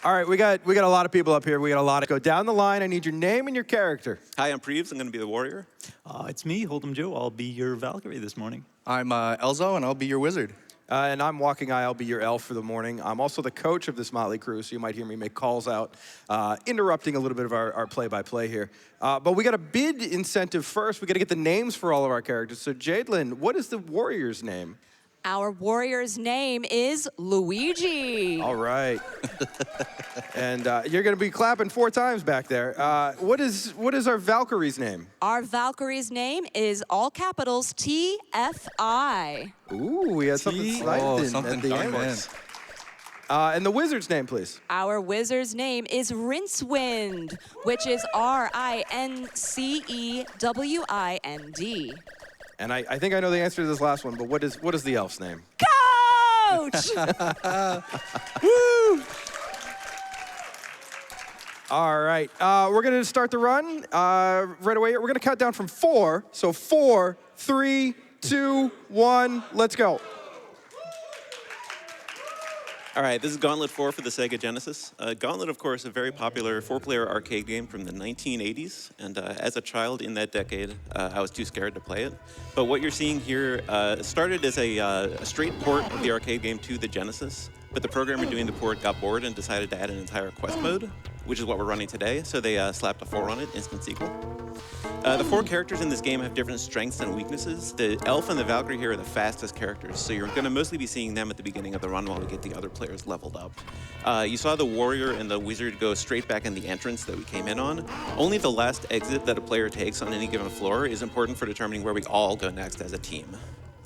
All right, we got a lot of people up here. We got a lot of go down the line. I need your name and your character. Hi, I'm Preevs. I'm going to be the warrior. It's me, Hold'em Joe. I'll be your Valkyrie this morning. I'm Elzo, and I'll be your wizard. And I'm WalkingEye. I'll be your elf for the morning. I'm also the coach of this motley crew, so you might hear me make calls out, interrupting a little bit of our play-by-play here. But we got a bid incentive first. We got to get the names for all of our characters. So Jaidlyn, what is the warrior's name? Our warrior's name is Luigi. All right. And you're going to be clapping 4 times back there. What is our Valkyrie's name? Our Valkyrie's name is all capitals TFI. Ooh, we had something slight something at the end. nice. And the wizard's name, please. Our wizard's name is Rincewind, which is RINCEWIND. And I think I know the answer to this last one, but what is the elf's name? Coach! Woo! All right, we're gonna start the run right away. We're gonna count down from 4. So 4, 3, 2, 1, let's go. All right, this is Gauntlet 4 for the Sega Genesis. Gauntlet, of course, a very popular 4-player arcade game from the 1980s. And as a child in that decade, I was too scared to play it. But what you're seeing here started as a straight port of the arcade game to the Genesis. But the programmer doing the port got bored and decided to add an entire quest mode, which is what we're running today. So they slapped a 4 on it, instant sequel. The 4 characters in this game have different strengths and weaknesses. The elf and the Valkyrie here are the fastest characters, so you're going to mostly be seeing them at the beginning of the run while we get the other players leveled up. You saw the warrior and the wizard go straight back in the entrance that we came in on. Only the last exit that a player takes on any given floor is important for determining where we all go next as a team.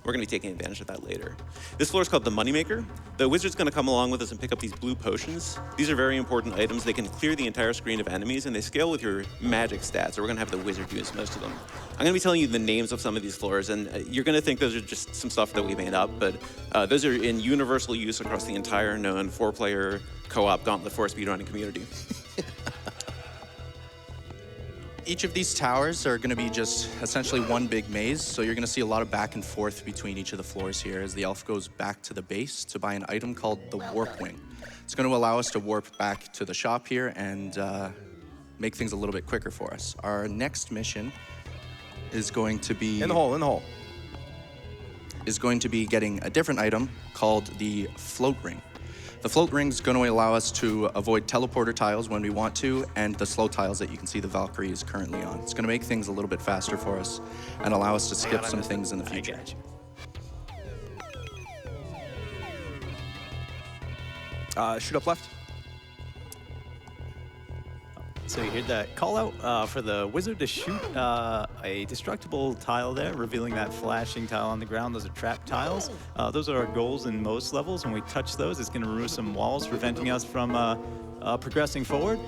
We're going to be taking advantage of that later. This floor is called the Moneymaker. The wizard's going to come along with us and pick up these blue potions. These are very important items. They can clear the entire screen of enemies, and they scale with your magic stats, so we're going to have the wizard use most of them. I'm going to be telling you the names of some of these floors, and you're going to think those are just some stuff that we made up, but those are in universal use across the entire known 4-player co-op Gauntlet 4 speedrunning community. Each of these towers are going to be just essentially one big maze, so you're going to see a lot of back and forth between each of the floors here as the elf goes back to the base to buy an item called the Warp Wing. It's going to allow us to warp back to the shop here and make things a little bit quicker for us. Our next mission is going to be... In the hole. ...is going to be getting a different item called the Float Ring. The float ring is going to allow us to avoid teleporter tiles when we want to, and the slow tiles that you can see the Valkyrie is currently on. It's going to make things a little bit faster for us and allow us to skip some things in the future. Shoot up left. So you hear that call out for the wizard to shoot a destructible tile there, revealing that flashing tile on the ground. Those are trap tiles. Those are our goals in most levels. When we touch those, it's going to remove some walls, preventing us from progressing forward.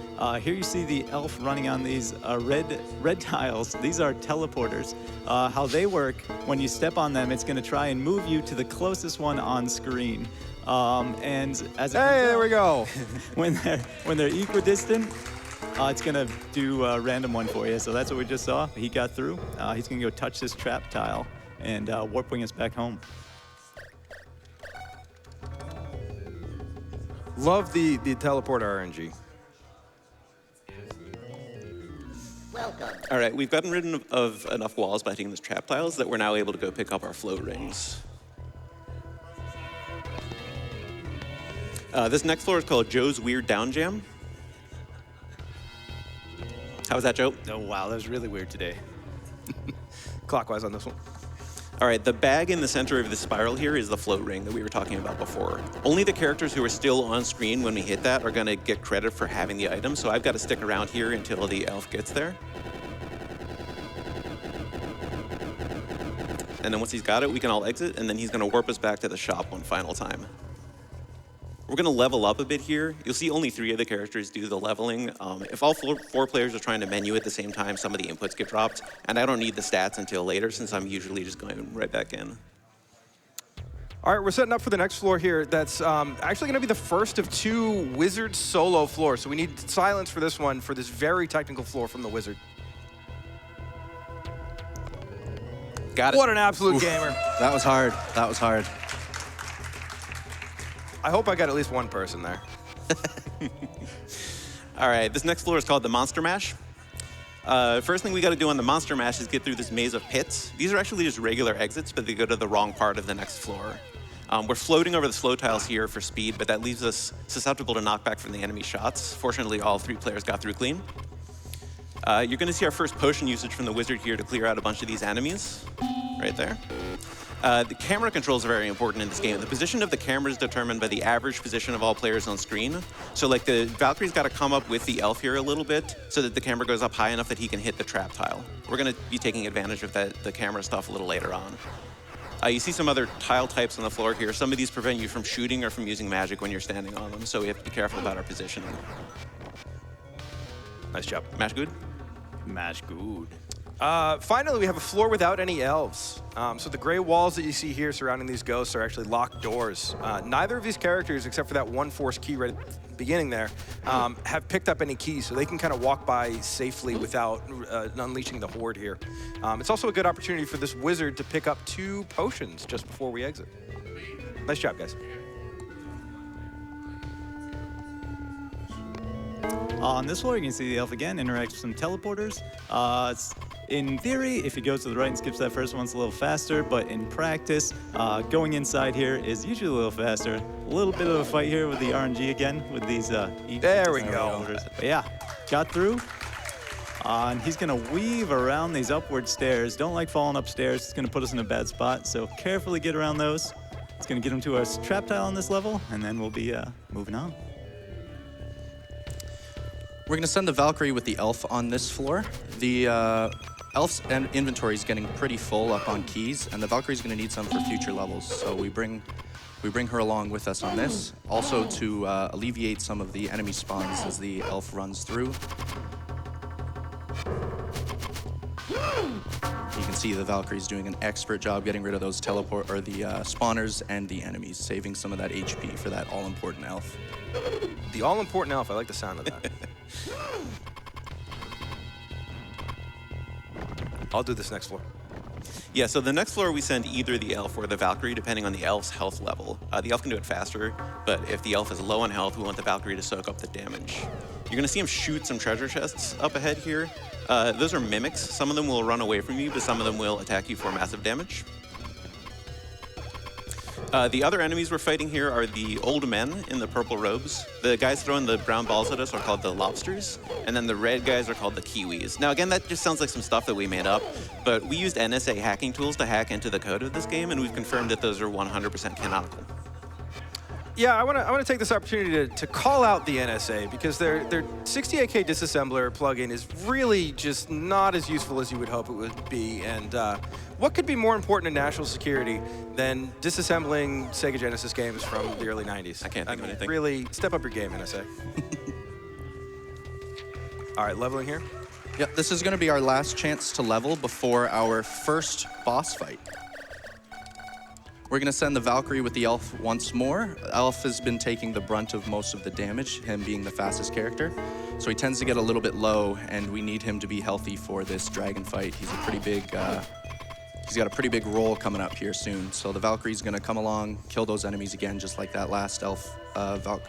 Here you see the elf running on these red tiles. These are teleporters. How they work, when you step on them, it's going to try and move you to the closest one on screen. And as There we go. when they're equidistant, it's gonna do a random one for you. So that's what we just saw. He got through. He's gonna go touch this trap tile and warp wing us back home. Love the teleporter RNG. Welcome. All right, we've gotten rid of enough walls by hitting these trap tiles that we're now able to go pick up our float rings. This next floor is called Joe's Weird Down Jam. How was that, Joe? Oh, wow, that was really weird today. Clockwise on this one. All right, the bag in the center of the spiral here is the float ring that we were talking about before. Only the characters who are still on screen when we hit that are going to get credit for having the item, so I've got to stick around here until the elf gets there. And then once he's got it, we can all exit, and then he's going to warp us back to the shop one final time. We're going to level up a bit here. You'll see only 3 of the characters do the leveling. If all 4 players are trying to menu at the same time, some of the inputs get dropped, and I don't need the stats until later since I'm usually just going right back in. All right, we're setting up for the next floor here. That's actually going to be the first of 2 wizard solo floors. So we need silence for this one, for this very technical floor from the wizard. Got it. What an absolute gamer. That was hard. That was hard. I hope I got at least one person there. All right, this next floor is called the Monster Mash. First thing we got to do on the Monster Mash is get through this maze of pits. These are actually just regular exits, but they go to the wrong part of the next floor. We're floating over the slow tiles here for speed, but that leaves us susceptible to knockback from the enemy shots. Fortunately, all 3 players got through clean. You're going to see our first potion usage from the wizard here to clear out a bunch of these enemies, right there. The camera controls are very important in this game. The position of the camera is determined by the average position of all players on screen. So like the Valkyrie's got to come up with the elf here a little bit so that the camera goes up high enough that he can hit the trap tile. We're going to be taking advantage of the camera stuff a little later on. You see some other tile types on the floor here. Some of these prevent you from shooting or from using magic when you're standing on them, so we have to be careful about our positioning. Nice job. Mash good? Mash good. Finally, we have a floor without any elves. So the gray walls that you see here surrounding these ghosts are actually locked doors. Neither of these characters, except for that one force key right at the beginning there, have picked up any keys, so they can kind of walk by safely without unleashing the horde here. It's also a good opportunity for this wizard to pick up 2 potions just before we exit. Nice job, guys. On this floor, you can see the elf again interacts with some teleporters. In theory, if he goes to the right and skips that first one, it's a little faster, but in practice, going inside here is usually a little faster. A little bit of a fight here with the RNG again, with these There we go. But yeah, got through. And he's gonna weave around these upward stairs. Don't like falling upstairs, it's gonna put us in a bad spot, so carefully get around those. It's gonna get him to our trap tile on this level, and then we'll be moving on. We're gonna send the Valkyrie with the elf on this floor. The elf's inventory is getting pretty full up on keys, and the Valkyrie's gonna need some for future levels. So we bring her along with us on this, also to alleviate some of the enemy spawns as the elf runs through. You can see the Valkyrie's doing an expert job getting rid of those teleport or the spawners and the enemies, saving some of that HP for that all-important elf. The all-important elf, I like the sound of that. I'll do this next floor. Yeah, so the next floor we send either the elf or the Valkyrie, depending on the elf's health level. The elf can do it faster, but if the elf is low on health, we want the Valkyrie to soak up the damage. You're gonna see him shoot some treasure chests up ahead here. Those are mimics. Some of them will run away from you, but some of them will attack you for massive damage. The other enemies we're fighting here are the old men in the purple robes. The guys throwing the brown balls at us are called the lobsters, and then the red guys are called the kiwis. Now again, that just sounds like some stuff that we made up, but we used NSA hacking tools to hack into the code of this game, and we've confirmed that those are 100% canonical. Yeah, I want to take this opportunity to call out the NSA because their 68K disassembler plugin is really just not as useful as you would hope it would be. And what could be more important in national security than disassembling Sega Genesis games from the early 90s? I can't think of anything. Really, step up your game, NSA. All right, leveling here. Yeah, this is gonna be our last chance to level before our first boss fight. We're gonna send the Valkyrie with the elf once more. Elf has been taking the brunt of most of the damage, him being the fastest character. So he tends to get a little bit low, and we need him to be healthy for this dragon fight. He's a pretty big, he's got a pretty big roll coming up here soon. So the Valkyrie's gonna come along, kill those enemies again, just like that last elf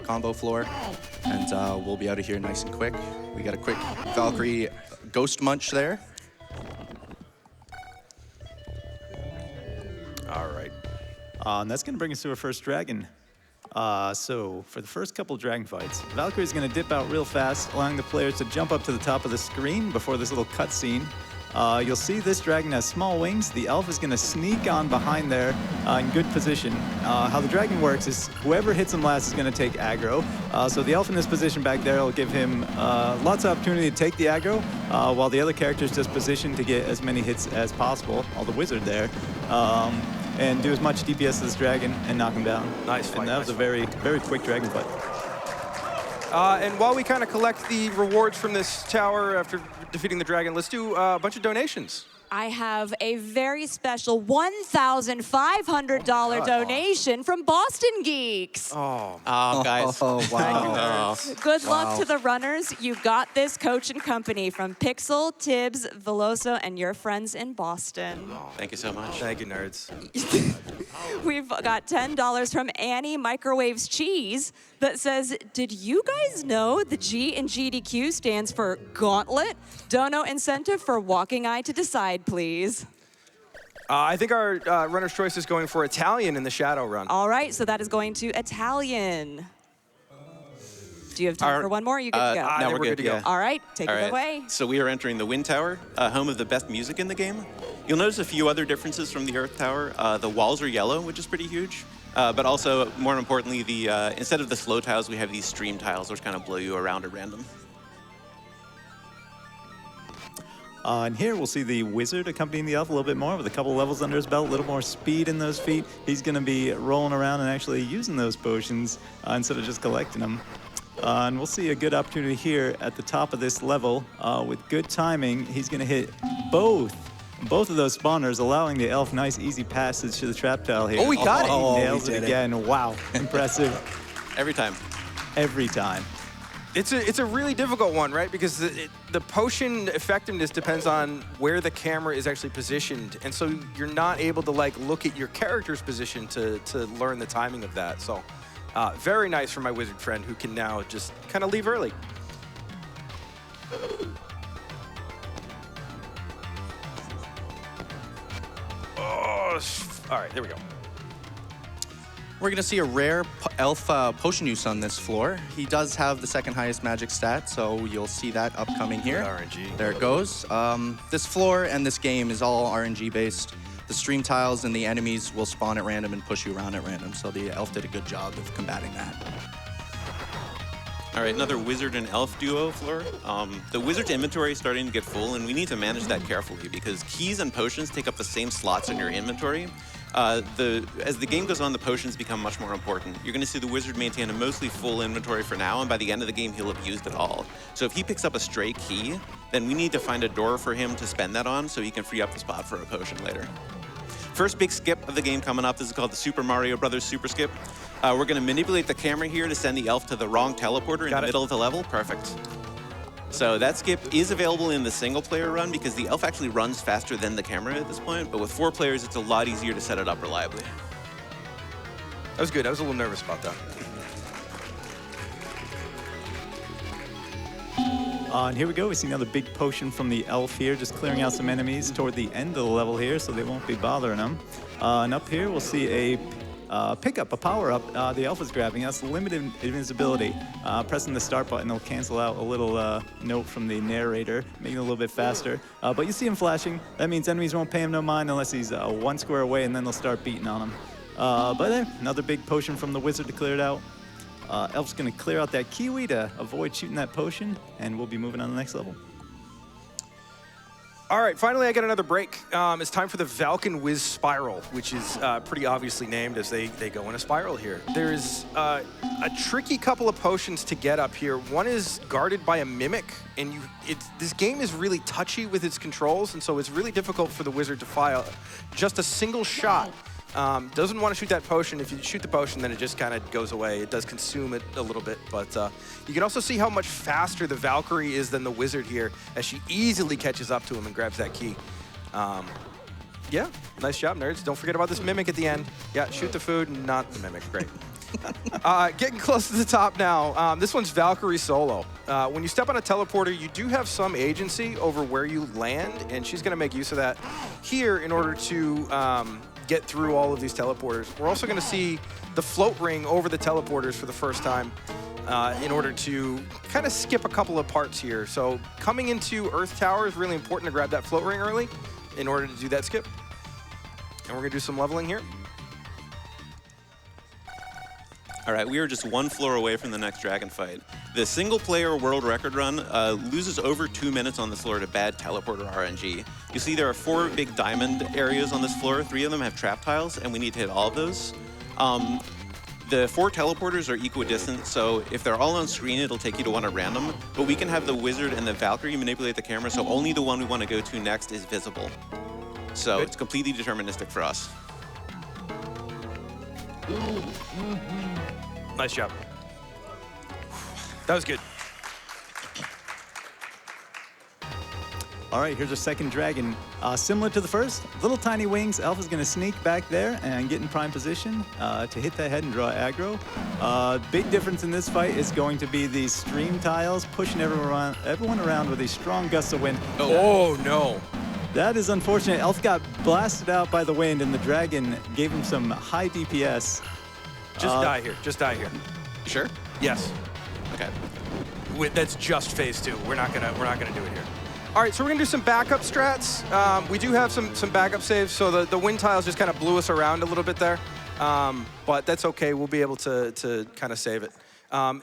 combo floor. And we'll be out of here nice and quick. We got a quick Valkyrie ghost munch there. All right. And that's going to bring us to our first dragon. So for the first couple dragon fights, Valkyrie's going to dip out real fast, allowing the players to jump up to the top of the screen before this little cutscene. You'll see this dragon has small wings. The elf is going to sneak on behind there in good position. How the dragon works is whoever hits him last is going to take aggro. So the elf in this position back there will give him lots of opportunity to take the aggro, while the other character's just positioned to get as many hits as possible, all the wizard there. And do as much DPS to this dragon and knock him down. Nice fight. And that was a very, very quick dragon fight. And while we kind of collect the rewards from this tower after defeating the dragon, let's do a bunch of donations. I have a very special $1,500 donation from Boston Geeks. Oh, guys. Oh, wow. Good luck to the runners. You got this, Coach and Company, from Pixel, Tibbs, Veloso, and your friends in Boston. Thank you so much. Thank you, nerds. We've got $10 from Annie Microwaves Cheese that says, did you guys know the G in GDQ stands for Gauntlet? Dono incentive for WalkingEye to decide, please. I think our runner's choice is going for Italian in the shadow run. All right, so that is going to Italian. Do you have time for one more? Or you good to go? No, we're good to go. All right, take All it right. away. So we are entering the Wind Tower, home of the best music in the game. You'll notice a few other differences from the Earth Tower. The walls are yellow, which is pretty huge. But also, more importantly, instead of the slow tiles, we have these stream tiles, which kind of blow you around at random. And here we'll see the wizard accompanying the elf a little bit more with a couple levels under his belt, a little more speed in those feet. He's going to be rolling around and actually using those potions instead of just collecting them. And we'll see a good opportunity here at the top of this level. With good timing, he's going to hit both of those spawners, allowing the elf nice, easy passage to the trap tile here. Oh, we got it. He Oh, nails we it did it. again. Wow, impressive Every time. every time. It's a really difficult one, right? Because the potion effectiveness depends on where the camera is actually positioned. And so you're not able to like look at your character's position to learn the timing of that. So very nice for my wizard friend who can now just kind of leave early. Oh, all right, there we go. We're going to see a rare elf potion use on this floor. He does have the second highest magic stat, so you'll see that upcoming here. RNG. There it goes. This floor and this game is all RNG based. The stream tiles and the enemies will spawn at random and push you around at random, so the elf did a good job of combating that. All right, another wizard and elf duo floor. The wizard's inventory is starting to get full, and we need to manage that carefully because keys and potions take up the same slots in your inventory. As the game goes on, the potions become much more important. You're going to see the wizard maintain a mostly full inventory for now, and by the end of the game, he'll have used it all. So if he picks up a stray key, then we need to find a door for him to spend that on so he can free up the spot for a potion later. First big skip of the game coming up. This is called the Super Mario Brothers Super Skip. We're going to manipulate the camera here to send the elf to the wrong teleporter in the middle of the level. Perfect. So that skip is available in the single player run because the elf actually runs faster than the camera at this point, but with 4 players, it's a lot easier to set it up reliably. That was good. I was a little nervous about that. And here we go. We see another big potion from the elf here, just clearing out some enemies toward the end of the level here, so they won't be bothering them. And up here, we'll see a pickup, a power-up the elf is grabbing. That's limited invincibility. Pressing the start button will cancel out a little note from the narrator, making it a little bit faster. But you see him flashing. That means enemies won't pay him no mind unless he's 1 square away, and then they'll start beating on him. But there, another big potion from the wizard to clear it out. Elf's going to clear out that kiwi to avoid shooting that potion, and we'll be moving on to the next level. All right, finally I get another break. It's time for the Valken Whiz Spiral, which is pretty obviously named as they go in a spiral here. There's a tricky couple of potions to get up here. One is guarded by a mimic, and this game is really touchy with its controls, and so it's really difficult for the wizard to fire just a single shot. Doesn't want to shoot that potion. If you shoot the potion, then it just kind of goes away. It does consume it a little bit, but you can also see how much faster the Valkyrie is than the wizard here as she easily catches up to him and grabs that key. Yeah, nice job, nerds. Don't forget about this mimic at the end. Yeah, shoot the food, not the mimic. Great. Getting close to the top now. This one's Valkyrie solo. When you step on a teleporter, you do have some agency over where you land, and she's going to make use of that here in order to get through all of these teleporters. We're also going to see the float ring over the teleporters for the first time in order to kind of skip a couple of parts here. So coming into Earth Tower is really important to grab that float ring early in order to do that skip. And we're going to do some leveling here. All right, we are just 1 floor away from the next dragon fight. The single-player world record run loses over 2 minutes on this floor to bad teleporter RNG. You see there are 4 big diamond areas on this floor. 3 of them have trap tiles, and we need to hit all of those. The 4 teleporters are equidistant, so if they're all on screen, it'll take you to one at random. But we can have the wizard and the Valkyrie manipulate the camera, so only the one we want to go to next is visible. So it's completely deterministic for us. Nice job. That was good. All right, here's our second dragon. Similar to the first, little tiny wings. Elf is going to sneak back there and get in prime position to hit that head and draw aggro. Big difference in this fight is going to be these stream tiles pushing everyone around with a strong gust of wind. Oh, no. That is unfortunate. Elf got blasted out by the wind, and the dragon gave him some high DPS. Just die here. Just die here. You sure? Yes. Okay. That's just phase 2. We're not gonna do it here. All right, so we're gonna do some backup strats. We do have some backup saves, so the wind tiles just kind of blew us around a little bit there. But that's okay, we'll be able to kind of save it.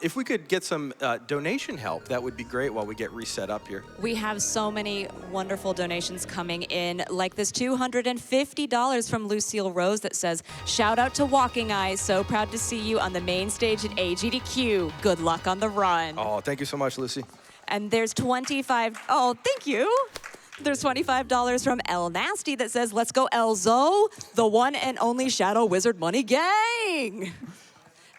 If we could get some donation help, that would be great while we get reset up here. We have so many wonderful donations coming in, like this $250 from Lucille Rose that says, shout out to WalkingEye, so proud to see you on the main stage at AGDQ. Good luck on the run. Oh, thank you so much, Lucy. And there's oh, thank you. There's $25 from El Nasty that says, let's go Elzo, the one and only Shadow Wizard Money Gang.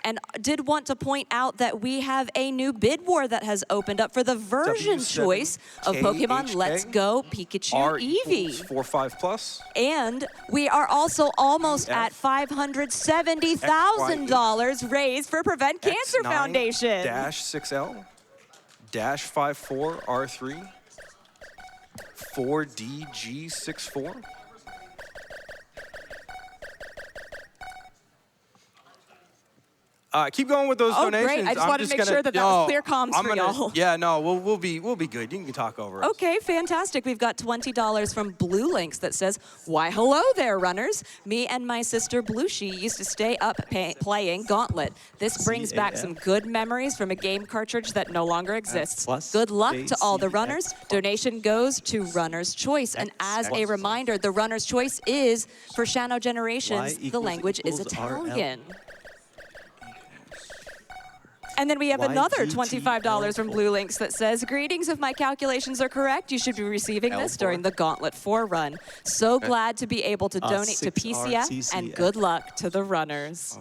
And did want to point out that we have a new bid war that has opened up for the version choice of Pokemon Let's Go Pikachu Eevee. 4-5+. And we are also almost at $570,000 raised for Prevent Cancer Foundation. -6L, -54R3, 4DG64. Keep going with those donations. Great. I just wanted to make sure that was clear comms for y'all. Yeah, no, we'll be good. You can talk over us. Okay, fantastic. We've got $20 from Blue Links that says, why hello there, runners. Me and my sister Blueshie used to stay up playing Gauntlet. This brings back some good memories from a game cartridge that no longer exists. Good luck to all the runners. Donation goes to Runner's Choice. And as a reminder, the Runner's Choice is for Shadow Generations. The language is Italian. And then we have another $25 from Blue Links that says, greetings, if my calculations are correct, you should be receiving this during the Gauntlet 4 run. So glad to be able to donate to PCF, and good luck to the runners.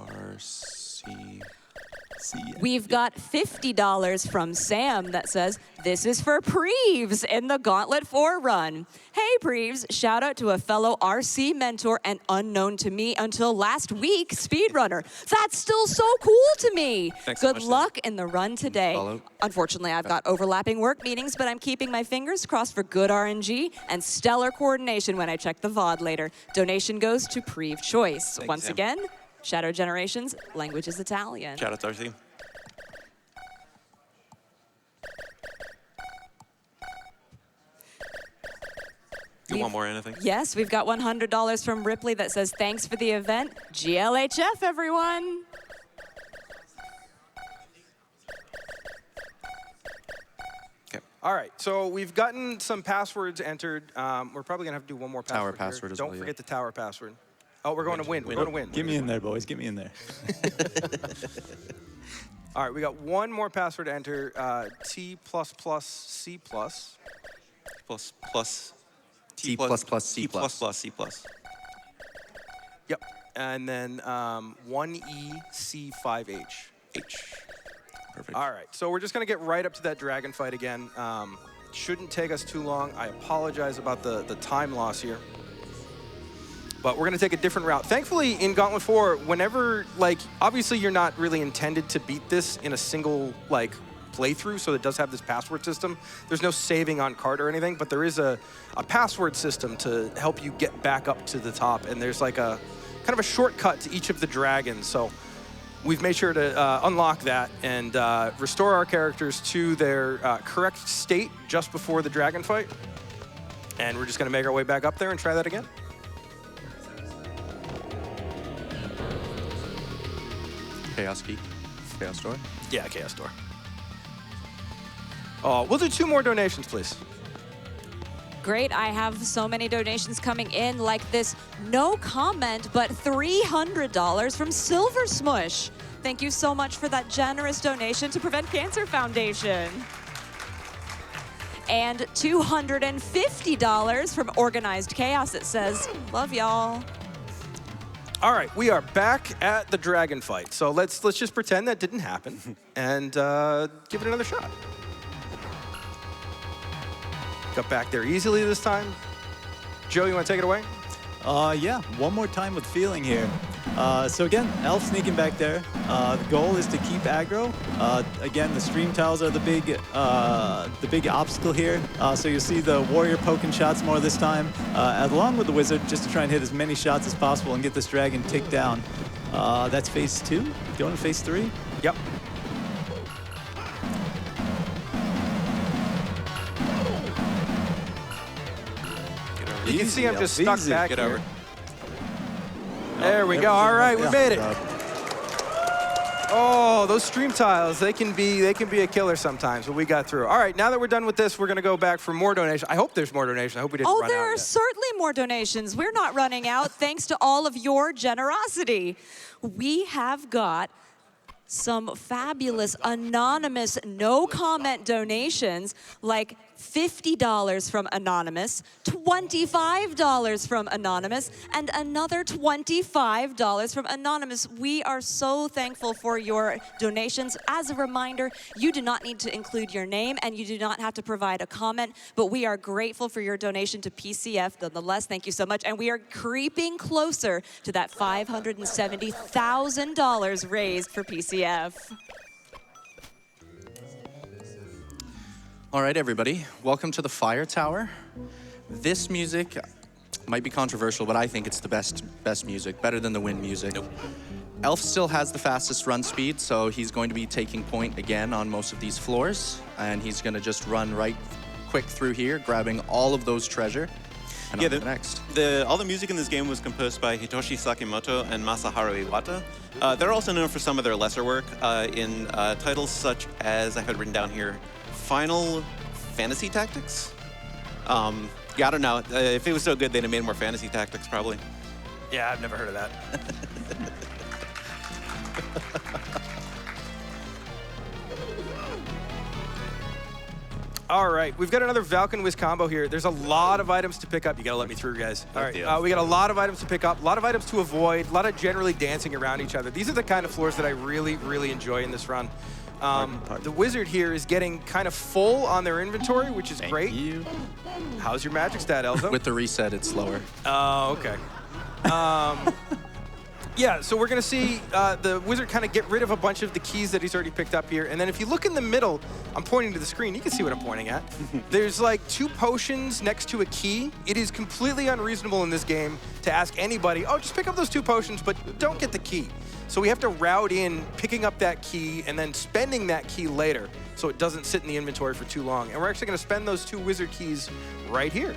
We've got $50 from Sam that says, this is for Preevs in the Gauntlet 4 run. Hey Preevs, shout out to a fellow RC mentor and unknown to me until last week, speedrunner. That's still so cool to me. Good luck in the run today. Unfortunately, I've got overlapping work meetings, but I'm keeping my fingers crossed for good RNG and stellar coordination when I check the VOD later. Donation goes to Preevs Choice. Once again, Shadow Generations, language is Italian. Shout out to our team. Do you want more anything? Yes, we've got $100 from Ripley that says, thanks for the event. GLHF, everyone. Okay. All right, so we've gotten some passwords entered. We're probably going to have to do one more password. Tower password as well. Don't forget the tower password. Oh, we're going to win. We're going to win. Get me in there, boys. Get me in there. All right, we got one more password to enter. T++C+. T++C+. Yep. And then 1EC5H. Perfect. All right, so we're just going to get right up to that dragon fight again. Shouldn't take us too long. I apologize about the time loss here. But we're going to take a different route. Thankfully, in Gauntlet 4, whenever, obviously you're not really intended to beat this in a single, playthrough, so it does have this password system. There's no saving on card or anything, but there is a password system to help you get back up to the top, and there's a kind of a shortcut to each of the dragons. So we've made sure to unlock that and restore our characters to their correct state just before the dragon fight. And we're just going to make our way back up there and try that again. Chaos Key. Chaos Door. Yeah, Chaos Door. Oh, we'll do 2 more donations, please. Great, I have so many donations coming in, like this no comment, but $300 from Silver Smush. Thank you so much for that generous donation to Prevent Cancer Foundation. And $250 from Organized Chaos that says, love y'all. All right, we are back at the dragon fight. So let's just pretend that didn't happen and give it another shot. Got back there easily this time. Joe, you want to take it away? Yeah, one more time with feeling here. So again, Elf sneaking back there. The goal is to keep aggro. Again, the stream tiles are the big obstacle here. So you'll see the warrior poking shots more this time, along with the wizard, just to try and hit as many shots as possible and get this dragon ticked down. That's phase 2. Going to phase 3. Yep. You can see I'm just stuck back Get here. over. There we go. All right, we made it. Oh, those stream tiles, they can be a killer sometimes, but we got through. All right, now that we're done with this, we're going to go back for more donations. I hope there's more donations. I hope we didn't run out There are yet. certainly more donations. We're not running out thanks to all of your generosity. We have got some fabulous anonymous no-comment donations like $50 from Anonymous, $25 from Anonymous, and another $25 from Anonymous. We are so thankful for your donations. As a reminder, you do not need to include your name and you do not have to provide a comment, but we are grateful for your donation to PCF nonetheless. Thank you so much. And we are creeping closer to that $570,000 raised for PCF. All right, everybody, welcome to the Fire Tower. This music might be controversial, but I think it's the best music, better than the wind music. Nope. Elf still has the fastest run speed, so he's going to be taking point again on most of these floors, and he's going to just run right quick through here, grabbing all of those treasure. And on to the next. All the music in this game was composed by Hitoshi Sakimoto and Masaharu Iwata. They're also known for some of their lesser work in titles such as, I had written down here, Final Fantasy Tactics? I don't know. If it was so good, they'd have made more Fantasy Tactics, probably. Yeah, I've never heard of that. All right, we've got another Valken Wiz combo here. There's a lot of items to pick up. You gotta let me through, guys. All right, we got a lot of items to pick up, a lot of items to avoid, a lot of generally dancing around each other. These are the kind of floors that I really, really enjoy in this run. The wizard here is getting kind of full on their inventory, which is great. Thank you. How's your magic stat, Elzo? With the reset, it's slower. Oh, okay. Yeah, so we're gonna see the wizard kind of get rid of a bunch of the keys that he's already picked up here. And then if you look in the middle, I'm pointing to the screen, you can see what I'm pointing at. There's like 2 potions next to a key. It is completely unreasonable in this game to ask anybody, oh, just pick up those 2 potions, but don't get the key. So we have to route in picking up that key and then spending that key later so it doesn't sit in the inventory for too long. And we're actually gonna spend those 2 wizard keys right here.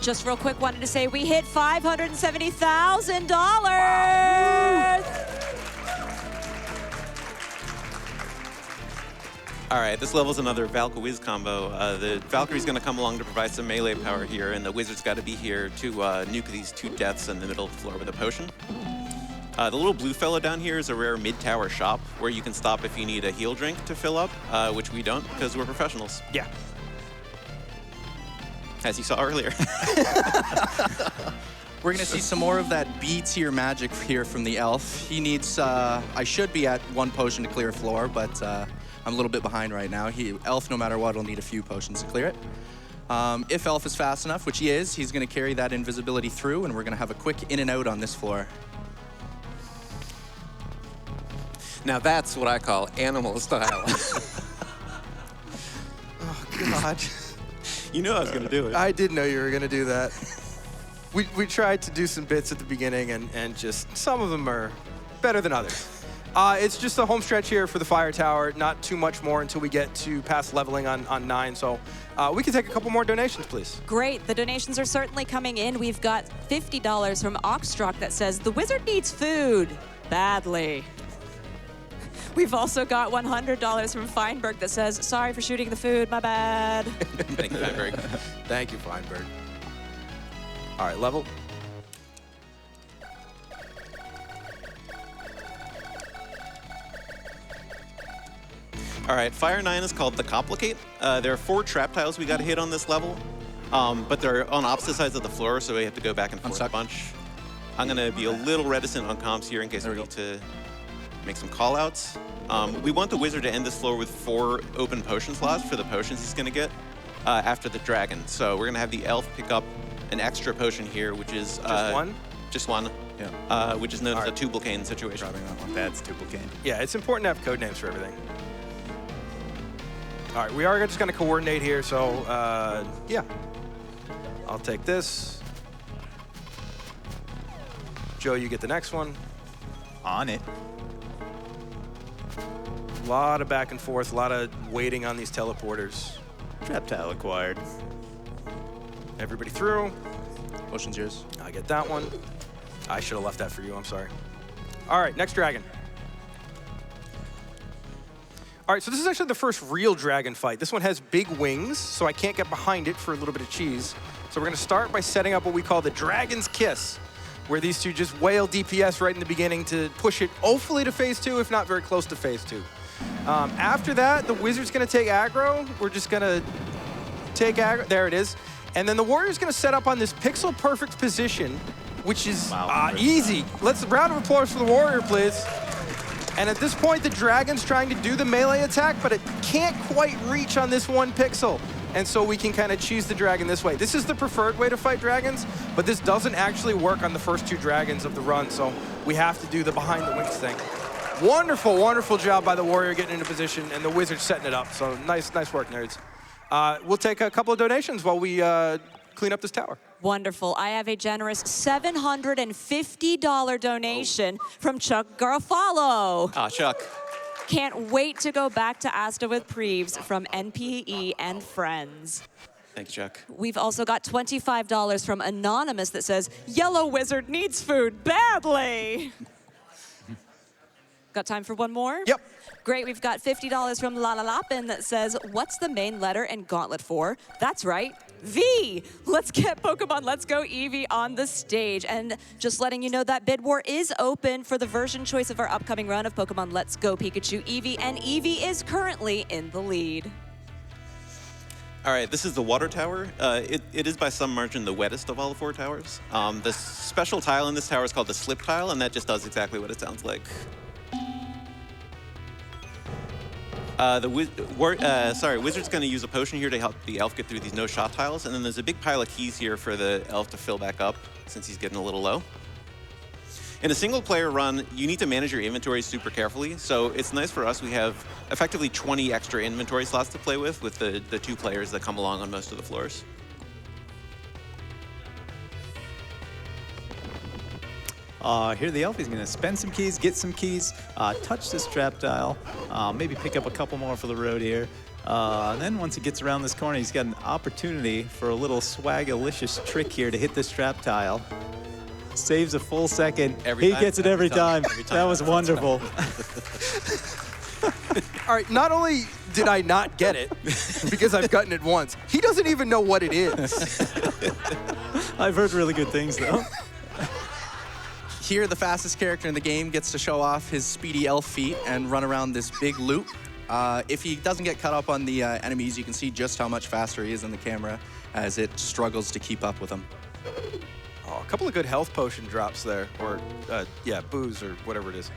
Just real quick, wanted to say we hit $570,000. All right, this level's another Valk-Wiz combo. The Valkyrie's gonna come along to provide some melee power here, and the wizard's gotta be here to nuke these 2 deaths in the middle of the floor with a potion. The little blue fellow down here is a rare mid-tower shop where you can stop if you need a heal drink to fill up, which we don't because we're professionals, Yeah. as you saw earlier. We're gonna see some more of that B tier magic here from the elf. He needs, I should be at 1 potion to clear a floor, but I'm a little bit behind right now. Elf, no matter what, will need a few potions to clear it. If Elf is fast enough, which he is, he's gonna carry that invisibility through, and we're gonna have a quick in and out on this floor. Now that's what I call animal style. Oh, God. You knew I was gonna do it. I did know you were gonna do that. We tried to do some bits at the beginning and just some of them are better than others. It's just the home stretch here for the Fire Tower, not too much more until we get to past leveling on 9. So we can take a couple more donations, please. Great, the donations are certainly coming in. We've got $50 from Oxstruck that says, the wizard needs food badly. We've also got $100 from Feinberg that says, sorry for shooting the food, my bad. Thank you, Feinberg. Thank you, Feinberg. All right, level. All right, Fire 9 is called the Complicate. There are 4 trap tiles we got to hit on this level, but they're on opposite sides of the floor, so we have to go back and forth a bunch. I'm going to be a little reticent on comms here in case we need to make some call-outs. We want the wizard to end this floor with 4 open potion slots for the potions he's going to get after the dragon. So we're going to have the elf pick up an extra potion here, which is... Just one? Just one. Yeah. Which is known as a Tubal-Cain situation. Grabbing that one. That's Tubal-Cain. Yeah, it's important to have code names for everything. All right, we are just going to coordinate here, so yeah. I'll take this. Joe, you get the next one. On it. A lot of back and forth, a lot of waiting on these teleporters. Trap tile acquired. Everybody through. Potion's yours. I get that one. I should have left that for you, I'm sorry. All right, next dragon. All right, so this is actually the first real dragon fight. This one has big wings, so I can't get behind it for a little bit of cheese. So we're gonna start by setting up what we call the Dragon's Kiss, where these two just wail DPS right in the beginning to push it hopefully to phase 2, if not very close to phase 2. After that, the wizard's gonna take aggro. We're just gonna take aggro, there it is. And then the warrior's gonna set up on this pixel perfect position, which is easy. Let's round of applause for the warrior, please. And at this point, the dragon's trying to do the melee attack, but it can't quite reach on this 1 pixel. And so we can kind of cheese the dragon this way. This is the preferred way to fight dragons, but this doesn't actually work on the first 2 dragons of the run, so we have to do the behind the wings thing. Wonderful, wonderful job by the warrior getting into position, and the wizard setting it up. So nice work, nerds. We'll take a couple of donations while we clean up this tower. Wonderful. I have a generous $750 donation from Chuck Garofalo. Ah, Chuck. Can't wait to go back to Asta with Preevs from NPE and friends. Thanks, Chuck. We've also got $25 from Anonymous that says, Yellow Wizard needs food badly. Got time for one more? Yep. Great, we've got $50 from Lalalapin that says, what's the main letter in Gauntlet for? That's right, V. Let's get Pokemon Let's Go Eevee on the stage. And just letting you know that bid war is open for the version choice of our upcoming run of Pokemon Let's Go Pikachu Eevee, and Eevee is currently in the lead. All right, this is the water tower. It is by some margin the wettest of all the 4 towers. The special tile in this tower is called the slip tile, and that just does exactly what it sounds like. Wizard's going to use a potion here to help the elf get through these no-shot tiles, and then there's a big pile of keys here for the elf to fill back up since he's getting a little low. In a single-player run, you need to manage your inventory super carefully, so it's nice for us. We have effectively 20 extra inventory slots to play with the 2 players that come along on most of the floors. Here the elf is going to spend some keys, get some keys, touch this trap tile, maybe pick up a couple more for the road here. And then once he gets around this corner, he's got an opportunity for a little swagalicious trick here to hit this trap tile. Saves a full second. He gets it every time. That was wonderful. All right, not only did I not get it, because I've gotten it once, he doesn't even know what it is. I've heard really good things, though. Here, the fastest character in the game gets to show off his speedy elf feat and run around this big loop. If he doesn't get cut up on the enemies, you can see just how much faster he is in the camera as it struggles to keep up with him. Oh, a couple of good health potion drops there, or yeah, booze or whatever it is.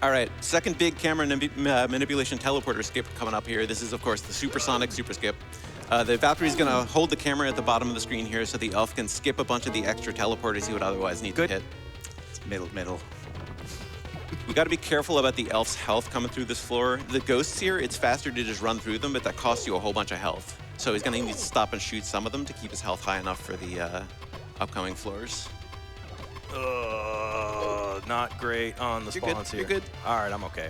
All right, second big camera manipulation teleporter skip coming up here. This is, of course, the supersonic super skip. The Valkyrie's gonna hold the camera at the bottom of the screen here so the elf can skip a bunch of the extra teleporters he would otherwise need to hit. Middle. We gotta be careful about the elf's health coming through this floor. The ghosts here, it's faster to just run through them, but that costs you a whole bunch of health. So he's gonna need to stop and shoot some of them to keep his health high enough for the upcoming floors. Not great on the spawns here. You're good. All right, I'm okay.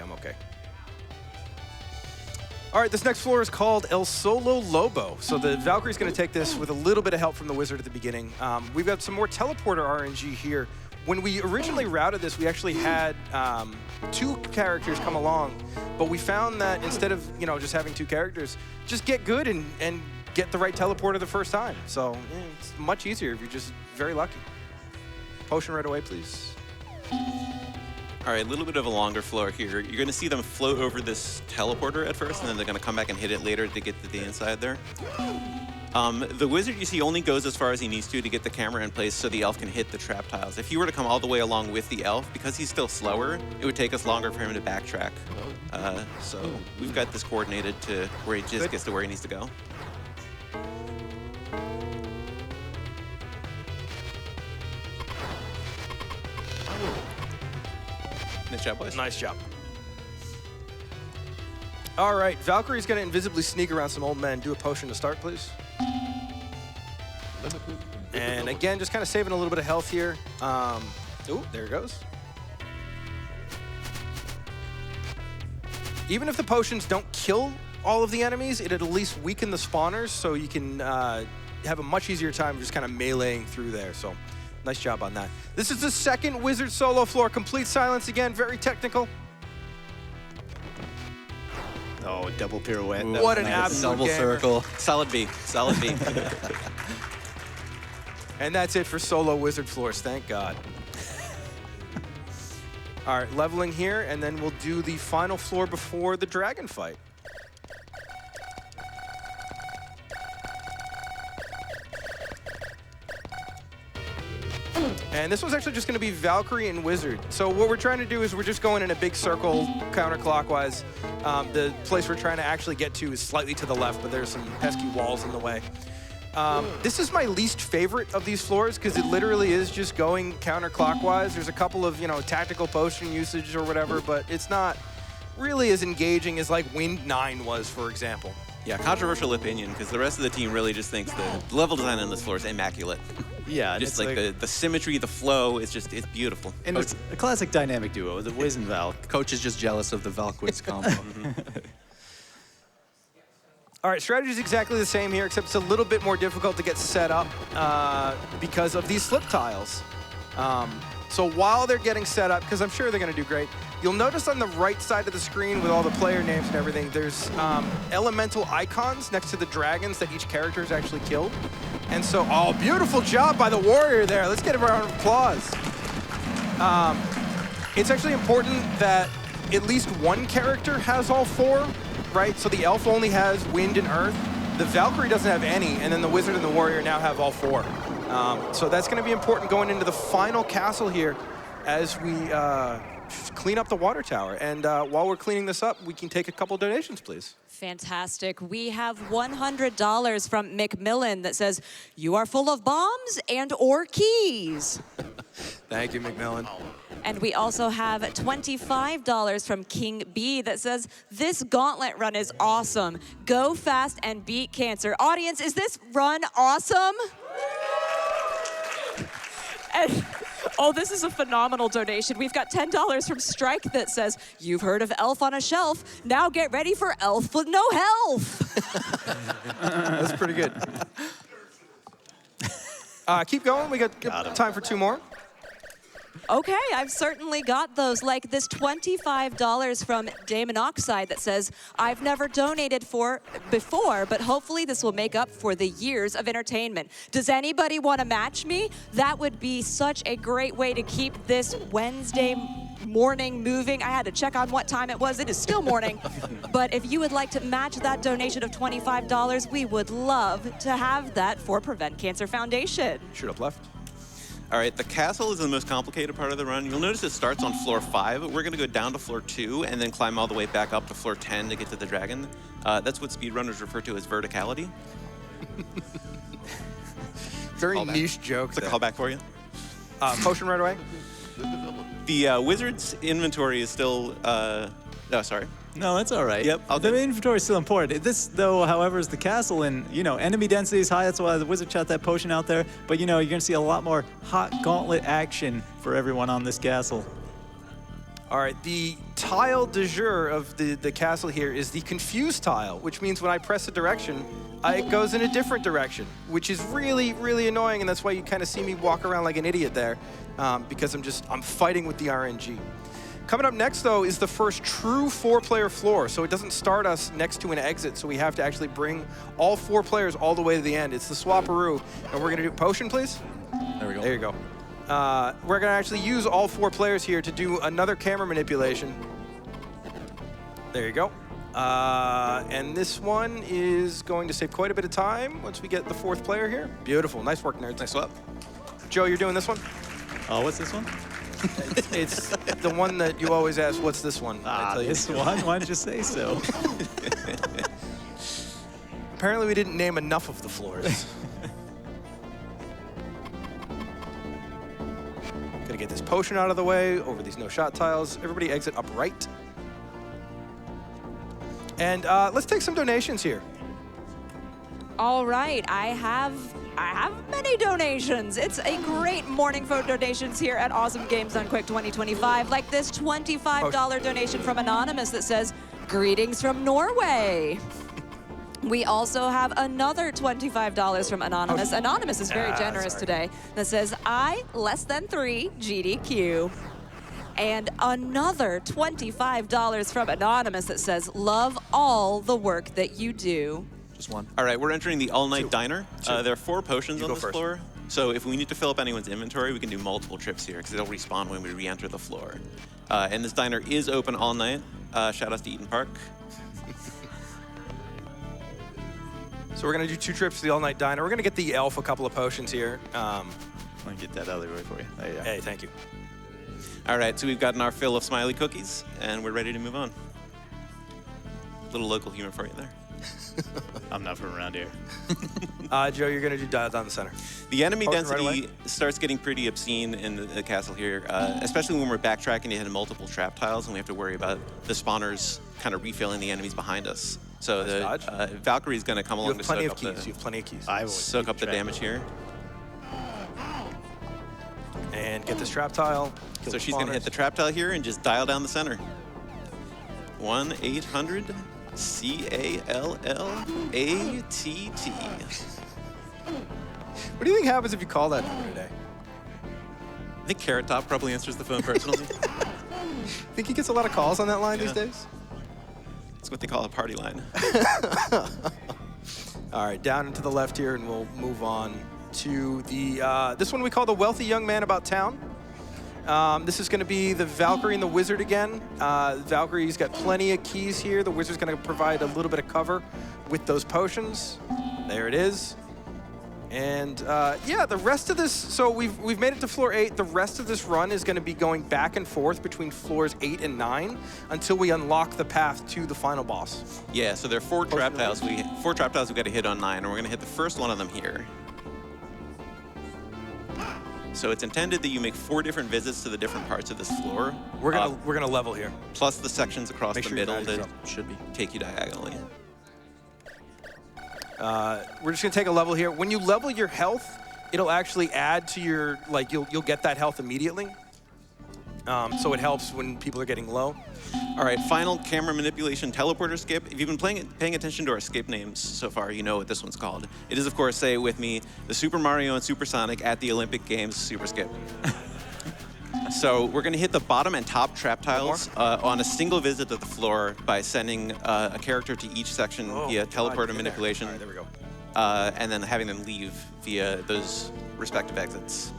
All right, this next floor is called El Solo Lobo. So the Valkyrie's gonna take this with a little bit of help from the wizard at the beginning. We've got some more teleporter RNG here. When we originally routed this, we actually had 2 characters come along, but we found that instead of just having 2 characters, just get good and get the right teleporter the first time. So it's much easier if you're just very lucky. Potion right away, please. All right, a little bit of a longer floor here. You're going to see them float over this teleporter at first, and then they're going to come back and hit it later to get to the inside there. The wizard, you see, only goes as far as he needs to get the camera in place so the elf can hit the trap tiles. If he were to come all the way along with the elf, because he's still slower, it would take us longer for him to backtrack. So we've got this coordinated to where he just gets to where he needs to go. Nice job, boys. Nice job. All right, Valkyrie's going to invisibly sneak around some old men. Do a potion to start, please. And again, just kind of saving a little bit of health here. Ooh, there it goes. Even if the potions don't kill all of the enemies, it'd at least weaken the spawners, so you can have a much easier time just kind of meleeing through there. So nice job on that. This is the second wizard solo floor. Complete silence again, very technical. Oh, double pirouette. What an absolute Double gamer. circle. Solid B, solid B. And that's it for solo wizard floors, thank God. All right, leveling here, and then we'll do the final floor before the dragon fight. And this one's actually just going to be Valkyrie and Wizard. So what we're trying to do is we're just going in a big circle counterclockwise. The place we're trying to actually get to is slightly to the left, but there's some pesky walls in the way. This is my least favorite of these floors because it literally is just going counterclockwise. There's a couple of, tactical potion usage or whatever, but it's not really as engaging as like Wind 9 was, for example. Yeah, controversial opinion, because the rest of the team really just thinks the level design on this floor is immaculate. Yeah, Just like the symmetry, the flow, it's beautiful. And it's a classic dynamic duo, the Wiz and Val. Coach is just jealous of the Valkwiz combo. All right, strategy is exactly the same here, except it's a little bit more difficult to get set up because of these slip tiles. So while they're getting set up, because I'm sure they're going to do great, you'll notice on the right side of the screen with all the player names and everything, there's elemental icons next to the dragons that each character has actually killed. And so, oh, beautiful job by the warrior there. Let's get a round of applause. It's actually important that at least one character has all four, right? So the elf only has wind and earth. The Valkyrie doesn't have any, and then the wizard and the warrior now have all four. So that's going to be important going into the final castle here as we clean up the water tower. And while we're cleaning this up, we can take a couple donations, please. Fantastic. We have $100 from Macmillan that says, "You are full of bombs and or keys." Thank you, Macmillan. And we also have $25 from King B that says, "This gauntlet run is awesome. Go fast and beat cancer." Audience, is this run awesome? And, oh, this is a phenomenal donation. We've got $10 from Strike that says, "You've heard of Elf on a Shelf. Now get ready for Elf with no health." That's pretty good. Keep going. We got time for two more. Okay, I've certainly got those, like this $25 from Damon Oxide that says, "I've never donated before, but hopefully this will make up for the years of entertainment. Does anybody want to match me? That would be such a great way to keep this Wednesday morning moving." I had to check on what time it was. It is still morning. But if you would like to match that donation of $25, we would love to have that for Prevent Cancer Foundation. Shoot up left. All right, the castle is the most complicated part of the run. You'll notice it starts on floor 5. We're going to go down to floor 2 and then climb all the way back up to floor 10 to get to the dragon. That's what speedrunners refer to as verticality. Very niche joke. It's a callback for you. Potion right away. The wizard's inventory is still... oh, sorry. No, that's all right. Yep, all The good. inventory is still important. This, though, however, is the castle, and, enemy density is high. That's why the wizard shot that potion out there. But, you're going to see a lot more hot gauntlet action for everyone on this castle. All right, the tile de jour of the castle here is the confused tile, which means when I press a direction, it goes in a different direction, which is really, really annoying, and that's why you kind of see me walk around like an idiot there, because I'm fighting with the RNG. Coming up next, though, is the first true 4-player floor. So it doesn't start us next to an exit, so we have to actually bring all 4 players all the way to the end. It's the Swapperoo, and we're going to do potion, please. There we go. There you go. We're going to actually use all 4 players here to do another camera manipulation. There you go. And this one is going to save quite a bit of time once we get the 4th player here. Beautiful. Nice work, nerds. Nice swap. Joe, you're doing this one? Oh, what's this one? It's the one that you always ask, what's this one? I tell you. This one? Why did you say so? Apparently we didn't name enough of the floors. Gonna get this potion out of the way, over these no-shot tiles. Everybody exit upright. And let's take some donations here. All right, I have many donations. It's a great morning for donations here at Awesome Games Done Quick 2025, like this $25 donation from Anonymous that says, "Greetings from Norway." We also have another $25 from Anonymous. Anonymous is very generous today. That says, "I less than 3 GDQ." And another $25 from Anonymous that says, "Love all the work that you do." Just one. All right, we're entering the all-night diner. There are 4 potions You on go this first. floor. So if we need to fill up anyone's inventory, we can do multiple trips here because they'll respawn when we re-enter the floor. And this diner is open all night. Shout out to Eaton Park. So we're gonna do 2 trips to the all-night diner. We're gonna get the elf a couple of potions here. Let me get that out of the way for you. There you go. Hey, thank you. All right, so we've gotten our fill of smiley cookies, and we're ready to move on. Little local humor for you there. I'm not from around here. Joe, you're gonna do dial down the center. The enemy Potion right density away. starts getting pretty obscene in the castle here, especially when we're backtracking to hit multiple trap tiles and we have to worry about the spawners kind of refilling the enemies behind us. So Nice the Valkyrie's going to come You along have to plenty soak of up keys. You have plenty of keys. I would soak keep up the track. damage here. And get this trap tile. Kill So the she's going to hit spawners. the trap tile here and just dial down the center. 1-800 CALLATT. What do you think happens if you call that number today? I think Carrot Top probably answers the phone personally. Think he gets a lot of calls on that line these Yeah. days? That's what they call a party line. All right, down and to the left here, and we'll move on to the this one we call the Wealthy Young Man About Town. This is going to be the Valkyrie and the Wizard again. Valkyrie's got plenty of keys here. The Wizard's going to provide a little bit of cover with those potions. There it is. And yeah, the rest of this, so we've made it to floor 8. The rest of this run is going to be going back and forth between floors 8 and 9 until we unlock the path to the final boss. Yeah, so there are 4 trap tiles. Four trap tiles we've got to hit on 9, and we're going to hit the first one of them here. So it's intended that you make 4 different visits to the different parts of this floor. We're gonna level here. Plus the sections across Make the sure your middle magic's that up. Should be. take you diagonally. We're just gonna take a level here. When you level your health, it'll actually add to your, like, you'll get that health immediately. So it helps when people are getting low. All right, final camera manipulation teleporter skip. If you've been paying attention to our skip names so far, you know what this one's called. It is, of course, say it with me, the Super Mario and Supersonic at the Olympic Games super skip. So we're going to hit the bottom and top trap tiles on a single visit to the floor by sending a character to each section via teleporter manipulation. All right, there we go. And then having them leave via those respective exits.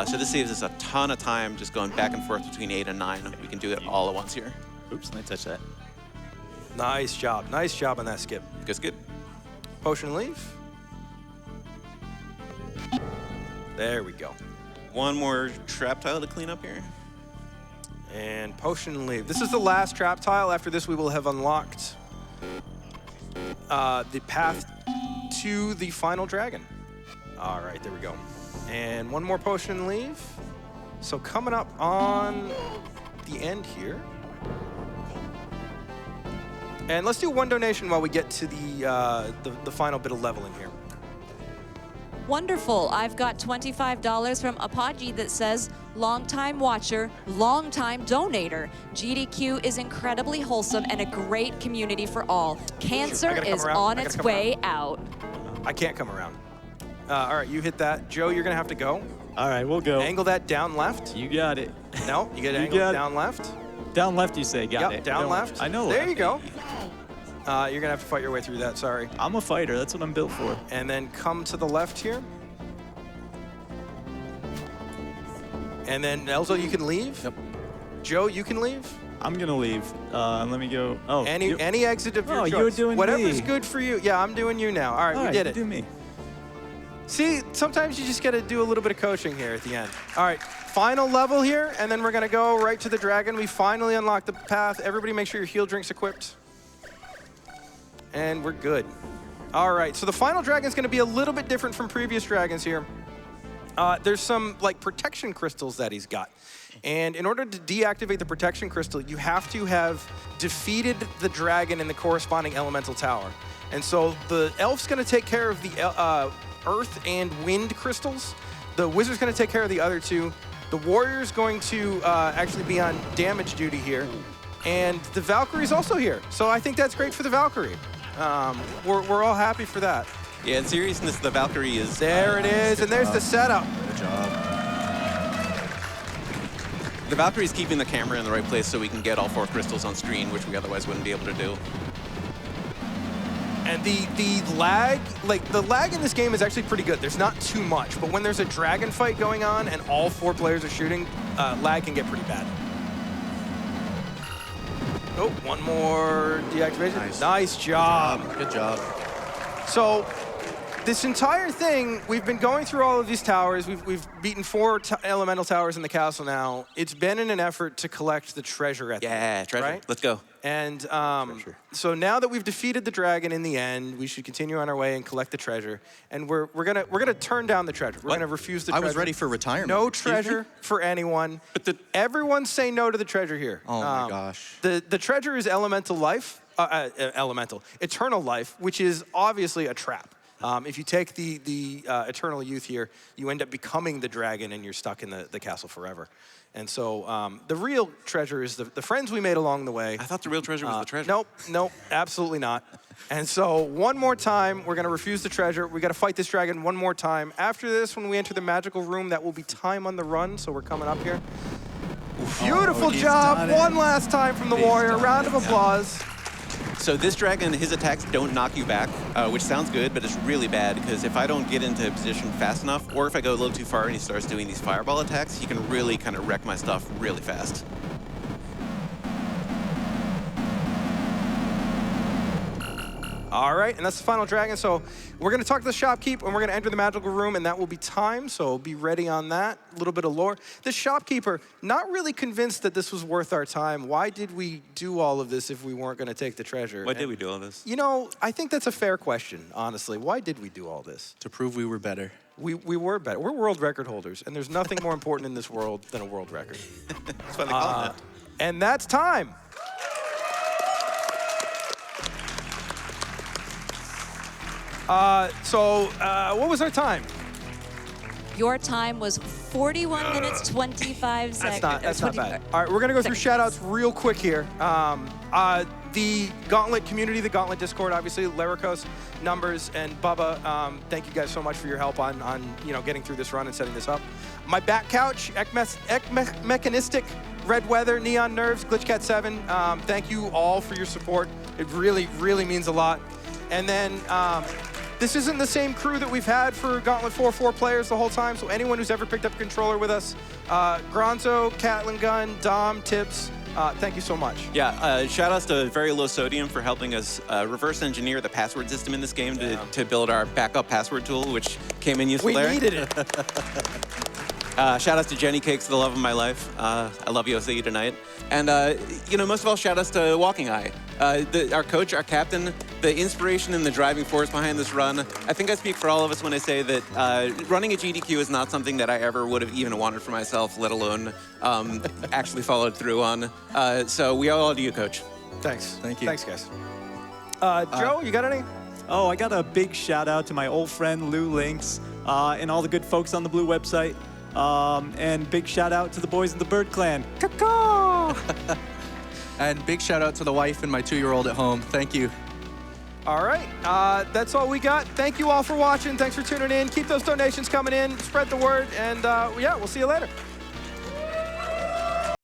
So this saves us a ton of time just going back and forth between 8 and 9. We can do it all at once here. Oops, let me touch that. Nice job. Nice job on that skip. Good skip. Potion and leave. There we go. One more trap tile to clean up here. And potion and leave. This is the last trap tile. After this, we will have unlocked the path to the final dragon. All right, there we go. And one more potion and leave. So coming up on the end here. And let's do one donation while we get to the final bit of leveling here. Wonderful. I've got $25 from Apogee that says, "Longtime watcher, longtime donator. GDQ is incredibly wholesome and a great community for all. Cancer gotta come is around. on I its gotta come way out." I can't come around. All right, you hit that. Joe, you're gonna have to go. All right, we'll go. Angle that down left. You got it. No, you get You angled got it. down left. Down left, you say. Got Yep, it. down left. I know There left. you go. You're gonna have to fight your way through that, sorry. I'm a fighter. That's what I'm built for. And then come to the left here. And then Elzo, you can leave. Yep. Joe, you can leave. I'm gonna leave. Let me go. Oh, Any exit of your choice. you were doing Whatever's me. good for you. Yeah, I'm doing you now. All right, we did it. Do me. See, sometimes you just gotta do a little bit of coaching here at the end. All right, final level here, and then we're gonna go right to the dragon. We finally unlocked the path. Everybody make sure your heal drink's equipped. And we're good. All right, so the final dragon's gonna be a little bit different from previous dragons here. There's some like protection crystals that he's got. And in order to deactivate the protection crystal, you have to have defeated the dragon in the corresponding elemental tower. And so the elf's gonna take care of the earth and wind crystals. The wizard's gonna take care of the other two. The warrior's going to actually be on damage duty here. And the Valkyrie's also here. So I think that's great for the Valkyrie. We're all happy for that. Yeah, in seriousness, the Valkyrie is... There it is, and there's the setup. Good job. The Valkyrie's keeping the camera in the right place so we can get all 4 crystals on screen, which we otherwise wouldn't be able to do. And the lag, like the lag in this game is actually pretty good. There's not too much, but when there's a dragon fight going on and all 4 players are shooting, lag can get pretty bad. Oh, one more deactivation. Nice job. Good job. So this entire thing, we've been going through all of these towers. We've beaten 4 elemental towers in the castle now. It's been in an effort to collect the treasure at the end, Yeah, treasure. right? Let's go. And so now that we've defeated the dragon in the end, we should continue on our way and collect the treasure. And we're gonna turn down the treasure. We're gonna refuse the treasure. I was ready for retirement. No Excuse me? treasure for anyone. But Everyone say no to the treasure here. Oh my gosh. The treasure is elemental life, eternal life, which is obviously a trap. If you take the eternal youth here, you end up becoming the dragon and you're stuck in the castle forever. And so the real treasure is the friends we made along the way. I thought the real treasure was the treasure. Nope, absolutely not. And so one more time, we're gonna refuse the treasure. We gotta fight this dragon one more time. After this, when we enter the magical room, that will be time on the run, so we're coming up here. Beautiful job, one last time from the warrior. Round of applause. So this dragon, his attacks don't knock you back, which sounds good, but it's really bad because if I don't get into position fast enough, or if I go a little too far and he starts doing these fireball attacks, he can really kind of wreck my stuff really fast. All right, and that's the final dragon. So we're gonna talk to the shopkeep and we're gonna enter the magical room and that will be time, so be ready on that. A little bit of lore. The shopkeeper, not really convinced that this was worth our time. Why did we do all of this if we weren't gonna take the treasure? Why did we do all this? You know, I think that's a fair question, honestly. Why did we do all this? To prove we were better. We were better. We're world record holders, and there's nothing more important in this world than a world record. That's why they call it that. And that's time. What was our time? Your time was 41 minutes, 25 seconds. That's not bad. All right, we're gonna go through shout-outs real quick here. The Gauntlet community, the Gauntlet Discord, obviously, Laricos, Numbers, and Bubba. Thank you guys so much for your help on getting through this run and setting this up. My back couch, Mechanistic, Red Weather, Neon Nerves, GlitchCat7. Thank you all for your support. It really, really means a lot. And then this isn't the same crew that we've had for Gauntlet 4 players the whole time, so anyone who's ever picked up a controller with us, Gronzo, Catlin Gun, Dom, Tips, thank you so much. Yeah, shout outs to Very Low Sodium for helping us reverse engineer the password system in this game to build our backup password tool, which came in useful there. We needed it. Shout outs to Jenny Cakes, the love of my life. I love you, I'll see you tonight. And, most of all, shout outs to WalkingEye. Our coach, our captain, the inspiration and the driving force behind this run. I think I speak for all of us when I say that running a GDQ is not something that I ever would have even wanted for myself, let alone actually followed through on. So we owe all to you, Coach. Thanks. Thank you. Thanks, guys. Joe, you got any? Oh, I got a big shout out to my old friend Lou Lynx and all the good folks on the Blue website. And big shout out to the boys of the Bird Clan. Caw-caw! And big shout out to the wife and my 2-year-old at home. Thank you. All right, that's all we got. Thank you all for watching. Thanks for tuning in. Keep those donations coming in. Spread the word, and we'll see you later.